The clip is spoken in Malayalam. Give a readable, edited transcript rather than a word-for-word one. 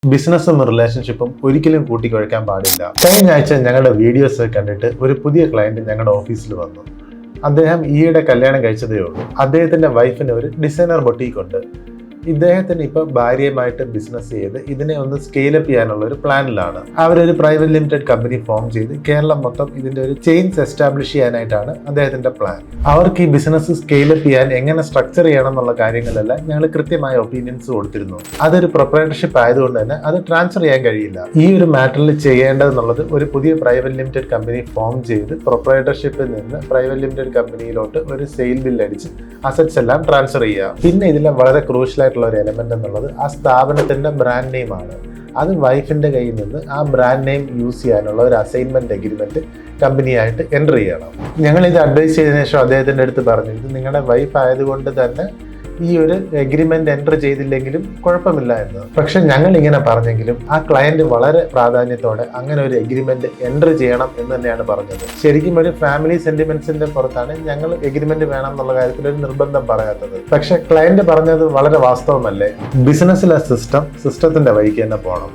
ബിസിനസ്സും റിലേഷൻഷിപ്പും ഒരിക്കലും കൂട്ടിക്കുഴയ്ക്കാൻ പാടില്ല. കഴിഞ്ഞ ആഴ്ച ഞങ്ങളുടെ വീഡിയോസ് കണ്ടിട്ട് ഒരു പുതിയ ക്ലയന്റ് ഞങ്ങളുടെ ഓഫീസിൽ വന്നു. അദ്ദേഹം ഈയിടെ കല്യാണം കഴിച്ചതേ ഉള്ളൂ. അദ്ദേഹത്തിന്റെ വൈഫിന് ഒരു ഡിസൈനർ ബൊട്ടീക്ക് ഉണ്ട്. ഇദ്ദേഹത്തിന് ഇപ്പോൾ ഭാര്യയുമായിട്ട് ബിസിനസ് ചെയ്ത് ഇതിനെ ഒന്ന് സ്കെയിലപ്പ് ചെയ്യാനുള്ള ഒരു പ്ലാനിലാണ്. അവരൊരു പ്രൈവറ്റ് ലിമിറ്റഡ് കമ്പനി ഫോം ചെയ്ത് കേരളം മൊത്തം ഇതിന്റെ ഒരു ചെയിൻസ് എസ്റ്റാബ്ലിഷ് ചെയ്യാനായിട്ടാണ് അദ്ദേഹത്തിന്റെ പ്ലാൻ. അവർക്ക് ഈ ബിസിനസ് സ്കെയിലപ്പ് ചെയ്യാൻ എങ്ങനെ സ്ട്രക്ചർ ചെയ്യണം എന്നുള്ള കാര്യങ്ങളിലെല്ലാം ഞങ്ങൾ കൃത്യമായ ഒപ്പീനിയൻസ് കൊടുത്തിരുന്നു. അതൊരു പ്രൊപ്പറേറ്റർഷിപ്പ് ആയതുകൊണ്ട് തന്നെ അത് ട്രാൻസ്ഫർ ചെയ്യാൻ കഴിയില്ല. ഈ ഒരു മാറ്ററിൽ ചെയ്യേണ്ടതെന്നുള്ളത് ഒരു പുതിയ പ്രൈവറ്റ് ലിമിറ്റഡ് കമ്പനി ഫോം ചെയ്ത് പ്രൊപ്പറേറ്റർഷിപ്പിൽ നിന്ന് പ്രൈവറ്റ് ലിമിറ്റഡ് കമ്പനിയിലോട്ട് ഒരു സെയിൽ ബിൽ അടിച്ച് അസറ്റ്സ് എല്ലാം ട്രാൻസ്ഫർ ചെയ്യുക. പിന്നെ ഇതിലെ വളരെ ക്രൂഷ്യൽ ആയിട്ടുള്ള ഒരു എലമെന്റ് എന്നുള്ളത് ആ സ്ഥാപനത്തിന്റെ ബ്രാൻഡ് നെയിം ആണ്. അത് വൈഫിന്റെ കയ്യിൽ നിന്ന് ആ ബ്രാൻഡ് നെയിം യൂസ് ചെയ്യാനുള്ള ഒരു അസൈൻമെന്റ് എഗ്രിമെന്റ് കമ്പനിയായിട്ട് എൻ്റർ ചെയ്യണം. ഞങ്ങൾ ഇത് അഡ്വൈസ് ചെയ്തതിനു ശേഷം അദ്ദേഹത്തിന്റെ അടുത്ത് പറഞ്ഞു, ഇത് നിങ്ങളുടെ വൈഫ് ആയതുകൊണ്ട് തന്നെ ഈ ഒരു എഗ്രിമെന്റ് എൻ്റർ ചെയ്തില്ലെങ്കിലും കുഴപ്പമില്ല എന്ന്. പക്ഷെ ഞങ്ങൾ ഇങ്ങനെ പറഞ്ഞെങ്കിലും ആ ക്ലയന്റ് വളരെ പ്രാധാന്യത്തോടെ അങ്ങനെ ഒരു എഗ്രിമെന്റ് എൻ്റർ ചെയ്യണം എന്ന് തന്നെയാണ് പറഞ്ഞത്. ശരിക്കും ഒരു ഫാമിലി സെന്റിമെന്റ്സിന്റെ പുറത്താണ് ഞങ്ങൾ എഗ്രിമെന്റ് വേണം എന്നുള്ള കാര്യത്തിൽ ഒരു നിർബന്ധം പറയാത്തത്. പക്ഷെ ക്ലയന്റ് പറഞ്ഞത് വളരെ വാസ്തവമല്ലേ? ബിസിനസ്സിലെ സിസ്റ്റത്തിന്റെ വഴിക്ക് തന്നെ പോകണം.